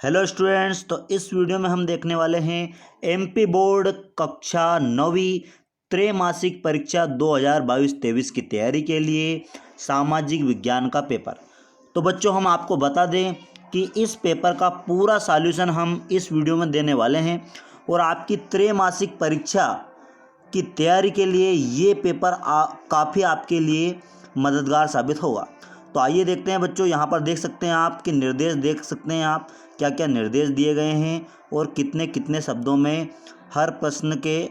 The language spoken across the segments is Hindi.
हेलो स्टूडेंट्स, तो इस वीडियो में हम देखने वाले हैं एमपी बोर्ड कक्षा 9वीं त्रैमासिक परीक्षा 2022-23 की तैयारी के लिए सामाजिक विज्ञान का पेपर। तो बच्चों, हम आपको बता दें कि इस पेपर का पूरा सॉल्यूशन हम इस वीडियो में देने वाले हैं और आपकी त्रैमासिक परीक्षा की तैयारी के लिए ये पेपर काफ़ी आपके लिए मददगार साबित होगा। तो आइए देखते हैं बच्चों। यहाँ पर देख सकते हैं आप कि निर्देश देख सकते हैं आप क्या क्या निर्देश दिए गए हैं और कितने कितने शब्दों में हर प्रश्न के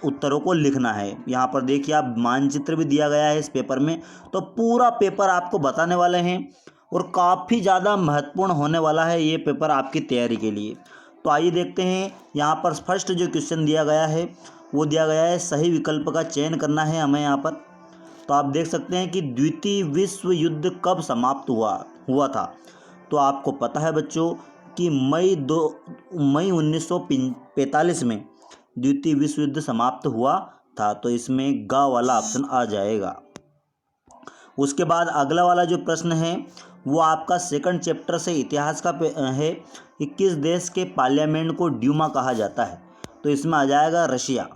उत्तरों को लिखना है। यहाँ पर देखिए आप, मानचित्र भी दिया गया है इस पेपर में। तो पूरा पेपर आपको बताने वाले हैं और काफ़ी ज़्यादा महत्वपूर्ण होने वाला है ये पेपर आपकी तैयारी के लिए। तो आइए देखते हैं। यहाँ पर फर्स्ट जो क्वेश्चन दिया गया है वो दिया गया है, सही विकल्प का चयन करना है हमें यहाँ पर। तो आप देख सकते हैं कि द्वितीय विश्व युद्ध कब समाप्त हुआ था। तो आपको पता है बच्चों कि मई 1945 में द्वितीय विश्व युद्ध समाप्त हुआ था। तो इसमें ग वाला ऑप्शन आ जाएगा। उसके बाद अगला वाला जो प्रश्न है वो आपका सेकंड चैप्टर से इतिहास का है कि किस देश के पार्लियामेंट को ड्यूमा कहा जाता है। तो इसमें आ जाएगा रशिया,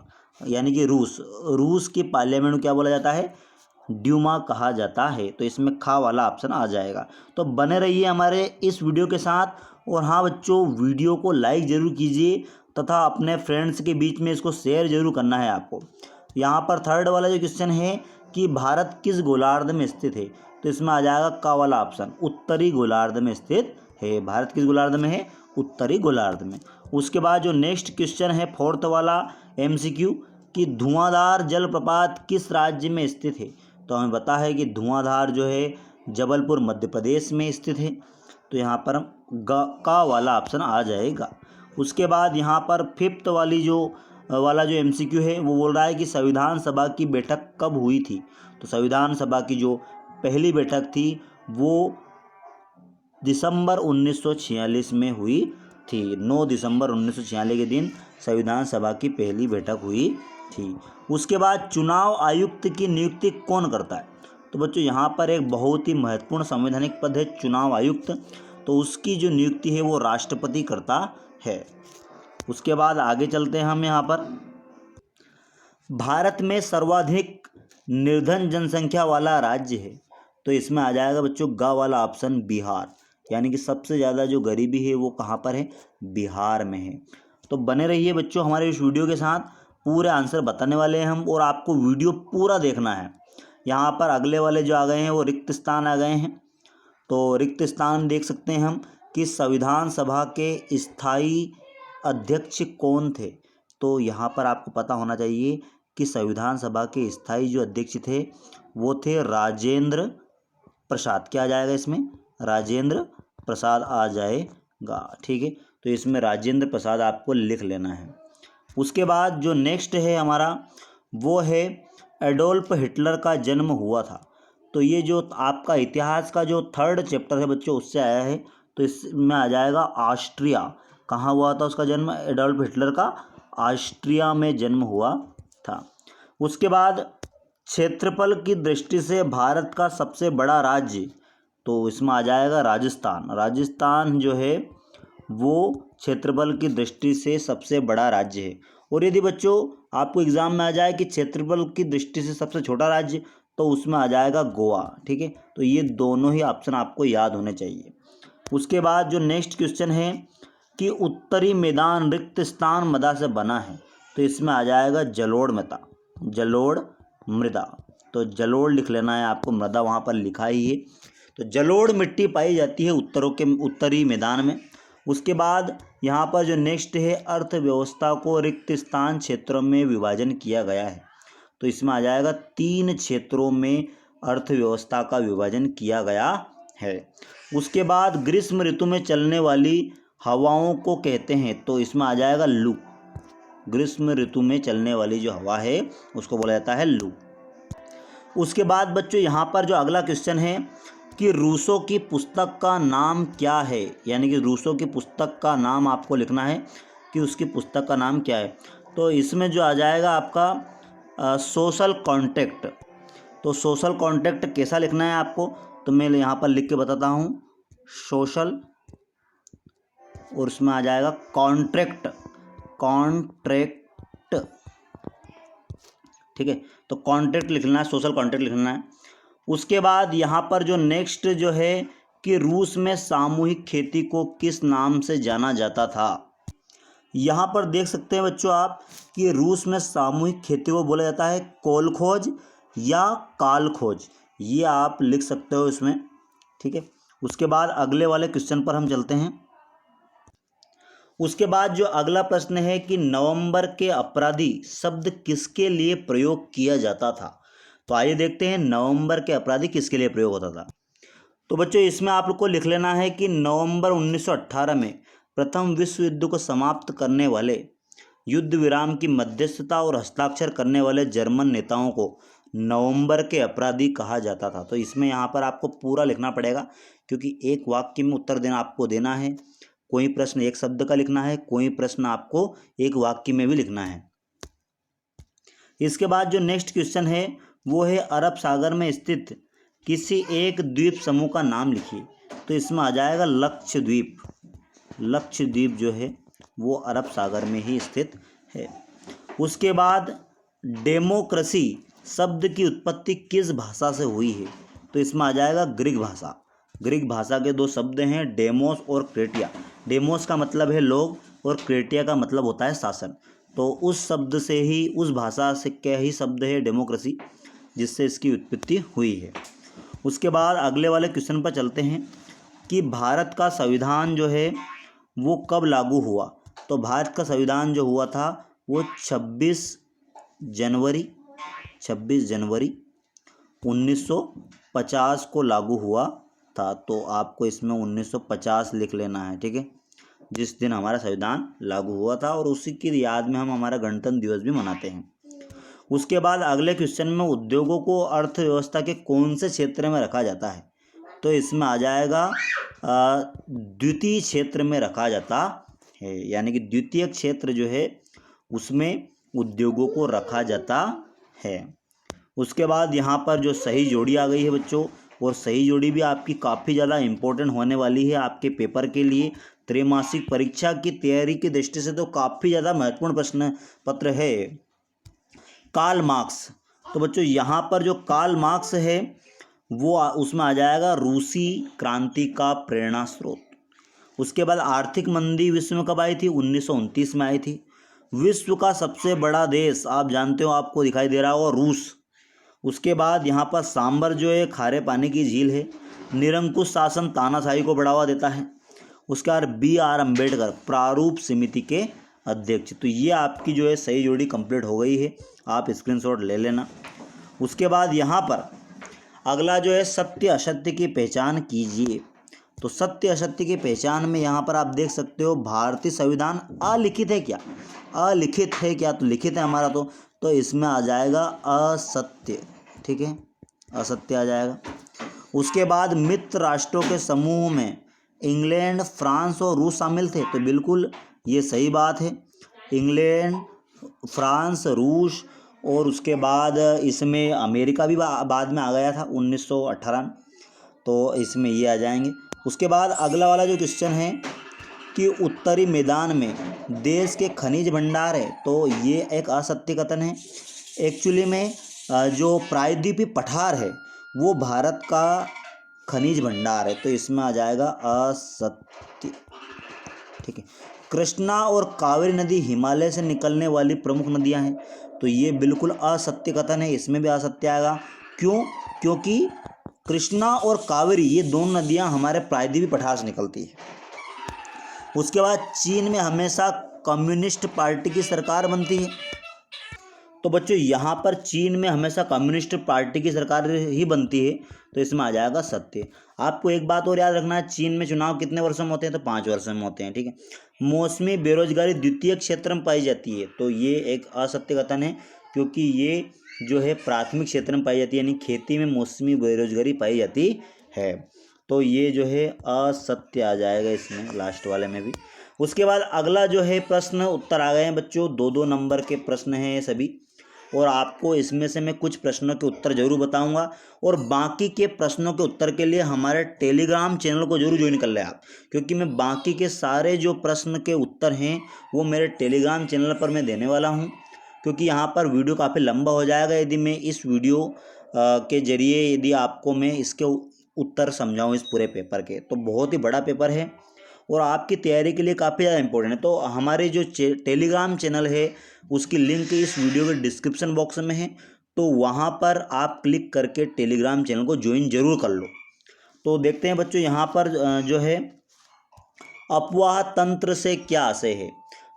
यानी कि रूस की पार्लियामेंट को क्या बोला जाता है, ड्यूमा कहा जाता है। तो इसमें खा वाला ऑप्शन आ जाएगा। तो बने रहिए हमारे इस वीडियो के साथ। और हाँ बच्चों, वीडियो को लाइक ज़रूर कीजिए तथा अपने फ्रेंड्स के बीच में इसको शेयर जरूर करना है आपको। यहाँ पर थर्ड वाला जो क्वेश्चन है कि भारत किस गोलार्ध में स्थित है। तो इसमें आ जाएगा का वाला ऑप्शन, उत्तरी गोलार्ध में स्थित है। भारत किस गोलार्ध में है, उत्तरी गोलार्ध में। उसके बाद जो नेक्स्ट क्वेश्चन है फोर्थ वाला एमसीक्यू कि धुआंधार जलप्रपात किस राज्य में स्थित है। तो हमें पता है कि धुआंधार जो है जबलपुर मध्य प्रदेश में स्थित है। तो यहाँ पर का वाला ऑप्शन आ जाएगा। उसके बाद यहाँ पर फिफ्थ वाला जो एमसीक्यू है वो बोल रहा है कि संविधान सभा की बैठक कब हुई थी। तो संविधान सभा की जो पहली बैठक थी वो दिसंबर 1946 में हुई थी। 9 दिसंबर 1946 के दिन संविधान सभा की पहली बैठक हुई थी। उसके बाद चुनाव आयुक्त की नियुक्ति कौन करता है। तो बच्चों, यहाँ पर एक बहुत ही महत्वपूर्ण संवैधानिक पद है चुनाव आयुक्त। तो उसकी जो नियुक्ति है वो राष्ट्रपति करता है। उसके बाद आगे चलते हैं हम। यहाँ पर भारत में सर्वाधिक निर्धन जनसंख्या वाला राज्य है। तो इसमें आ जाएगा बच्चों ग वाला ऑप्शन, बिहार। यानी कि सबसे ज़्यादा जो गरीबी है वो कहाँ पर है, बिहार में है। तो बने रहिए बच्चों हमारे इस वीडियो के साथ, पूरे आंसर बताने वाले हैं हम और आपको वीडियो पूरा देखना है। यहाँ पर अगले वाले जो आ गए हैं वो रिक्त स्थान आ गए हैं। तो रिक्त स्थान देख सकते हैं हम कि संविधान सभा के स्थायी अध्यक्ष कौन थे। तो यहाँ पर आपको पता होना चाहिए कि संविधान सभा के स्थायी जो अध्यक्ष थे वो थे राजेंद्र प्रसाद। क्या आ जाएगा इसमें, राजेंद्र प्रसाद आ जाएगा। ठीक है, तो इसमें राजेंद्र प्रसाद आपको लिख लेना है। उसके बाद जो नेक्स्ट है हमारा वो है एडोल्फ हिटलर का जन्म हुआ था। तो ये जो आपका इतिहास का जो थर्ड चैप्टर है बच्चों उससे आया है। तो इसमें आ जाएगा ऑस्ट्रिया। कहाँ हुआ था उसका जन्म, एडोल्फ हिटलर का ऑस्ट्रिया में जन्म हुआ था। उसके बाद क्षेत्रफल की दृष्टि से भारत का सबसे बड़ा राज्य, तो इसमें आ जाएगा राजस्थान। राजस्थान जो है वो क्षेत्रफल की दृष्टि से सबसे बड़ा राज्य है। और यदि बच्चों आपको एग्जाम में आ जाए कि क्षेत्रफल की दृष्टि से सबसे छोटा राज्य, तो उसमें आ जाएगा गोवा। ठीक है, तो ये दोनों ही ऑप्शन आपको याद होने चाहिए। उसके बाद जो नेक्स्ट क्वेश्चन है कि उत्तरी मैदान रिक्त स्थान मृदा से बना है। तो इसमें आ जाएगा जलोढ़ मृदा। तो जलोढ़ लिख लेना है आपको, मृदा वहाँ पर लिखा ही है। तो जलोढ़ मिट्टी पाई जाती है उत्तरी मैदान में। उसके बाद यहाँ पर जो नेक्स्ट है, अर्थव्यवस्था को रिक्त स्थान क्षेत्रों में विभाजन किया गया है। तो इसमें आ जाएगा 3 क्षेत्रों में अर्थव्यवस्था का विभाजन किया गया है। उसके बाद ग्रीष्म ऋतु में चलने वाली हवाओं को कहते हैं। तो इसमें आ जाएगा लू। ग्रीष्म ऋतु में चलने वाली जो हवा है उसको बोला जाता है लू। उसके बाद बच्चों यहाँ पर जो अगला क्वेश्चन है कि रूसो की पुस्तक का नाम क्या है। यानी कि रूसो की पुस्तक का नाम आपको लिखना है कि उसकी पुस्तक का नाम क्या है। तो इसमें जो आ जाएगा आपका सोशल कॉन्ट्रैक्ट। तो सोशल कॉन्ट्रैक्ट कैसा लिखना है आपको, तो मैं यहाँ पर लिख के बताता हूँ। सोशल और उसमें आ जाएगा कॉन्ट्रैक्ट, ठीक है। तो कॉन्ट्रैक्ट लिखना है, सोशल कॉन्ट्रैक्ट लिखना है। उसके बाद यहाँ पर जो नेक्स्ट जो है कि रूस में सामूहिक खेती को किस नाम से जाना जाता था। यहाँ पर देख सकते हैं बच्चों आप कि रूस में सामूहिक खेती को बोला जाता है कोलखोज या कालखोज, ये आप लिख सकते हो इसमें, ठीक है। उसके बाद अगले वाले क्वेश्चन पर हम चलते हैं। उसके बाद जो अगला प्रश्न है कि नवंबर के अपराधी शब्द किसके लिए प्रयोग किया जाता था। तो आइए देखते हैं नवंबर के अपराधी किसके लिए प्रयोग होता था। तो बच्चों इसमें आप लोग को लिख लेना है कि नवंबर 1918 में प्रथम विश्व युद्ध को समाप्त करने वाले, युद्ध विराम की मध्यस्थता और हस्ताक्षर करने वाले जर्मन नेताओं को नवंबर के अपराधी कहा जाता था। तो इसमें यहाँ पर आपको पूरा लिखना पड़ेगा, क्योंकि एक वाक्य में उत्तर देना आपको देना है। कोई प्रश्न एक शब्द का लिखना है, कोई प्रश्न आपको एक वाक्य में भी लिखना है। इसके बाद जो नेक्स्ट क्वेश्चन है वो है अरब सागर में स्थित किसी एक द्वीप समूह का नाम लिखिए। तो इसमें आ जाएगा लक्षद्वीप। लक्षद्वीप जो है वो अरब सागर में ही स्थित है। उसके बाद डेमोक्रेसी शब्द की उत्पत्ति किस भाषा से हुई है। तो इसमें आ जाएगा ग्रीक भाषा। ग्रीक भाषा के दो शब्द हैं, डेमोस और क्रेटिया। डेमोस का मतलब है लोग और क्रेटिया का मतलब होता है शासन। तो उस शब्द से ही, उस भाषा से क्या ही शब्द है डेमोक्रेसी, जिससे इसकी उत्पत्ति हुई है। उसके बाद अगले वाले क्वेश्चन पर चलते हैं कि भारत का संविधान जो है वो कब लागू हुआ। तो भारत का संविधान जो हुआ था वो 26 जनवरी 1950 को लागू हुआ था। तो आपको इसमें 1950 लिख लेना है, ठीक है, जिस दिन हमारा संविधान लागू हुआ था, और उसी की याद में हम हमारा गणतंत्र दिवस भी मनाते हैं। उसके बाद अगले क्वेश्चन में उद्योगों को अर्थव्यवस्था के कौन से क्षेत्र में रखा जाता है। तो इसमें आ जाएगा द्वितीय क्षेत्र में रखा जाता है, यानी कि द्वितीय क्षेत्र जो है उसमें उद्योगों को रखा जाता है। उसके बाद यहाँ पर जो सही जोड़ी आ गई है बच्चों, और सही जोड़ी भी आपकी काफ़ी ज़्यादा इम्पोर्टेंट होने वाली है आपके पेपर के लिए। त्रैमासिक परीक्षा की तैयारी की दृष्टि से तो काफ़ी ज़्यादा महत्वपूर्ण प्रश्न पत्र है। Karl Marx. तो बच्चों यहाँ पर जो कार्ल मार्क्स है वो उसमें आ जाएगा रूसी क्रांति का प्रेरणा स्रोत। उसके बाद आर्थिक मंदी विश्व में कब आई थी। 1929 में आई थी। विश्व का सबसे बड़ा देश आप जानते हो, आपको दिखाई दे रहा होगा, रूस। उसके बाद यहाँ पर सांबर जो है खारे पानी की झील है। निरंकुश शासन तानाशाही को बढ़ावा देता है। उसके बाद BR अम्बेडकर प्रारूप समिति के अध्यक्ष। तो ये आपकी जो है सही जोड़ी कंप्लीट हो गई है, आप स्क्रीनशॉट ले लेना। उसके बाद यहाँ पर अगला जो है सत्य असत्य की पहचान कीजिए। तो सत्य असत्य की पहचान में यहाँ पर आप देख सकते हो भारतीय संविधान अलिखित है क्या, अलिखित है क्या। तो लिखित है हमारा, तो इसमें आ जाएगा असत्य, ठीक है, असत्य आ जाएगा। उसके बाद मित्र राष्ट्रों के समूह में इंग्लैंड, फ्रांस और रूस शामिल थे। तो बिल्कुल ये सही बात है, इंग्लैंड, फ्रांस, रूस, और उसके बाद इसमें अमेरिका भी बाद में आ गया था 1918। तो इसमें ये आ जाएंगे। उसके बाद अगला वाला जो क्वेश्चन है कि उत्तरी मैदान में देश के खनिज भंडार है। तो ये एक असत्य कथन है। एक्चुअली में जो प्रायद्वीपीय पठार है वो भारत का खनिज भंडार है। तो इसमें आ जाएगा असत्य, ठीक है। कृष्णा और कावेरी नदी हिमालय से निकलने वाली प्रमुख नदियां हैं। तो ये बिल्कुल असत्य कथन है, इसमें भी असत्य आएगा। क्यों? क्योंकि कृष्णा और कावेरी ये दोनों नदियां हमारे प्रायद्वीपीय पठार से निकलती है। उसके बाद चीन में हमेशा कम्युनिस्ट पार्टी की सरकार बनती है। तो बच्चों यहाँ पर चीन में हमेशा कम्युनिस्ट पार्टी की सरकार ही बनती है। तो इसमें आ जाएगा सत्य। आपको एक बात और याद रखना है, चीन में चुनाव कितने वर्षों में होते हैं। तो 5 वर्षों में होते हैं, ठीक है। मौसमी बेरोजगारी द्वितीय क्षेत्र में पाई जाती है। तो ये एक असत्य कथन है, क्योंकि ये जो है प्राथमिक क्षेत्र में पाई जाती है, यानी खेती में मौसमी बेरोजगारी पाई जाती है। तो ये जो है असत्य आ जाएगा इसमें, लास्ट वाले में भी। उसके बाद अगला जो है प्रश्न उत्तर आ गए हैं बच्चों, 2-2 नंबर के प्रश्न हैं ये सभी। और आपको इसमें से मैं कुछ प्रश्नों के उत्तर जरूर बताऊंगा। और बाकी के प्रश्नों के उत्तर के लिए हमारे टेलीग्राम चैनल को जरूर ज्वाइन कर लें आप, क्योंकि मैं बाकी के सारे जो प्रश्न के उत्तर हैं वो मेरे टेलीग्राम चैनल पर मैं देने वाला हूं। क्योंकि यहाँ पर वीडियो काफ़ी लंबा हो जाएगा यदि मैं इस वीडियो के जरिए यदि आपको मैं इसके उत्तर समझाऊँ इस पूरे पेपर के, तो बहुत ही बड़ा पेपर है और आपकी तैयारी के लिए काफ़ी ज़्यादा इंपॉर्टेंट है। तो हमारे जो टेलीग्राम चैनल है उसकी लिंक इस वीडियो के डिस्क्रिप्शन बॉक्स में है, तो वहाँ पर आप क्लिक करके टेलीग्राम चैनल को ज्वाइन जरूर कर लो। तो देखते हैं बच्चों यहाँ पर जो है अपवाह तंत्र से क्या आशय है।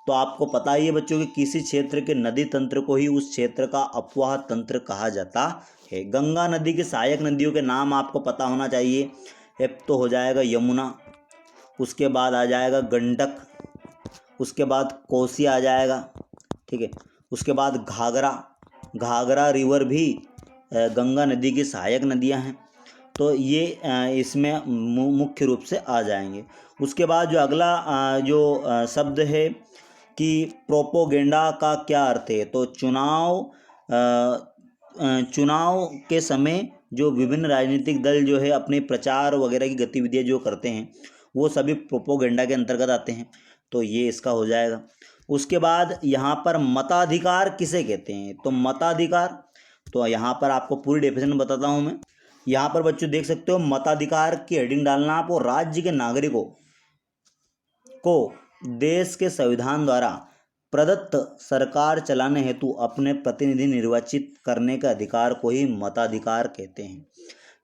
तो आपको पता ही है बच्चों कि किसी क्षेत्र के नदी तंत्र को ही उस क्षेत्र का अपवाह तंत्र कहा जाता है। गंगा नदी के सहायक नदियों के नाम आपको पता होना चाहिए। एक तो हो जाएगा यमुना, उसके बाद आ जाएगा गंडक, उसके बाद कोसी आ जाएगा, ठीक है। उसके बाद घाघरा रिवर भी गंगा नदी की सहायक नदियां हैं, तो ये इसमें मुख्य रूप से आ जाएंगे। उसके बाद जो अगला शब्द है कि प्रोपोगेंडा का क्या अर्थ है, तो चुनाव के समय जो विभिन्न राजनीतिक दल जो है अपने प्रचार वगैरह की गतिविधियां जो करते हैं वो सभी प्रोपोगेंडा के अंतर्गत आते हैं, तो ये इसका हो जाएगा। उसके बाद यहाँ पर मताधिकार किसे कहते हैं, तो मताधिकार, तो यहाँ पर आपको पूरी डेफिनेशन बताता हूँ मैं। यहाँ पर बच्चों देख सकते हो मताधिकार की हेडिंग डालना आप, और राज्य के नागरिकों को देश के संविधान द्वारा प्रदत्त सरकार चलाने हेतु अपने प्रतिनिधि निर्वाचित करने के अधिकार को ही मताधिकार कहते हैं।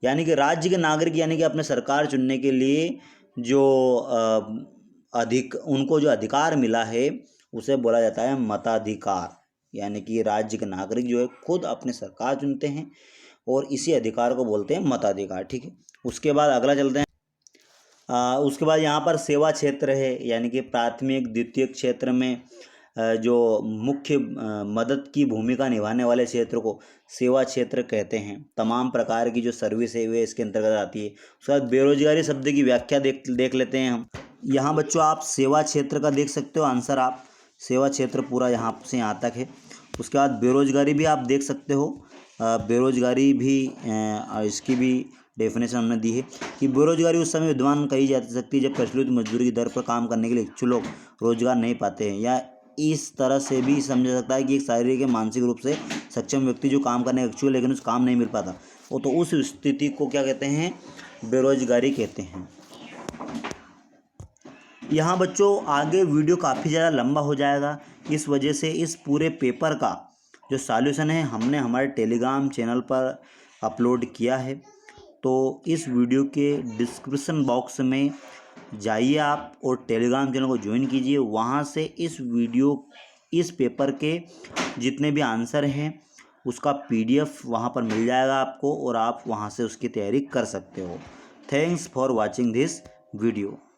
यानी कि राज्य के नागरिक यानी कि अपने सरकार चुनने के लिए जो उनको जो अधिकार मिला है उसे बोला जाता है मताधिकार। यानी कि राज्य के नागरिक जो है खुद अपने सरकार चुनते हैं और इसी अधिकार को बोलते हैं मताधिकार, ठीक है। उसके बाद अगला चलते हैं। उसके बाद यहाँ पर सेवा क्षेत्र है, यानी कि प्राथमिक द्वितीयक क्षेत्र में जो मुख्य मदद की भूमिका निभाने वाले क्षेत्र को सेवा क्षेत्र कहते हैं। तमाम प्रकार की जो सर्विस है वे इसके अंतर्गत आती है। उसके बाद बेरोजगारी शब्द की व्याख्या देख लेते हैं हम। यहाँ बच्चों आप सेवा क्षेत्र का देख सकते हो आंसर, आप सेवा क्षेत्र पूरा यहाँ से यहाँ तक है। उसके बाद बेरोजगारी भी आप देख सकते हो, बेरोजगारी भी इसकी भी डेफिनेशन हमने दी है कि बेरोजगारी उस समय विद्वान कही जा सकती है जब प्रचलित मजदूरी की दर पर काम करने के लिए इच्छुक लोग रोजगार नहीं पाते हैं। या इस तरह से भी समझा सकता है कि एक शारीरिक या मानसिक रूप से सक्षम व्यक्ति जो काम करने का इच्छुक है लेकिन उस काम नहीं मिल पाता, वो तो उस स्थिति को क्या कहते हैं, बेरोजगारी कहते हैं। यहाँ बच्चों आगे वीडियो काफ़ी ज़्यादा लंबा हो जाएगा, इस वजह से इस पूरे पेपर का जो सॉल्यूशन है हमने हमारे टेलीग्राम चैनल पर अपलोड किया है। तो इस वीडियो के डिस्क्रिप्शन बॉक्स में जाइए आप और टेलीग्राम चैनल को ज्वाइन कीजिए। वहाँ से इस पेपर के जितने भी आंसर हैं उसका PDF वहाँ पर मिल जाएगा आपको और आप वहाँ से उसकी तैयारी कर सकते हो। Thanks for watching this video.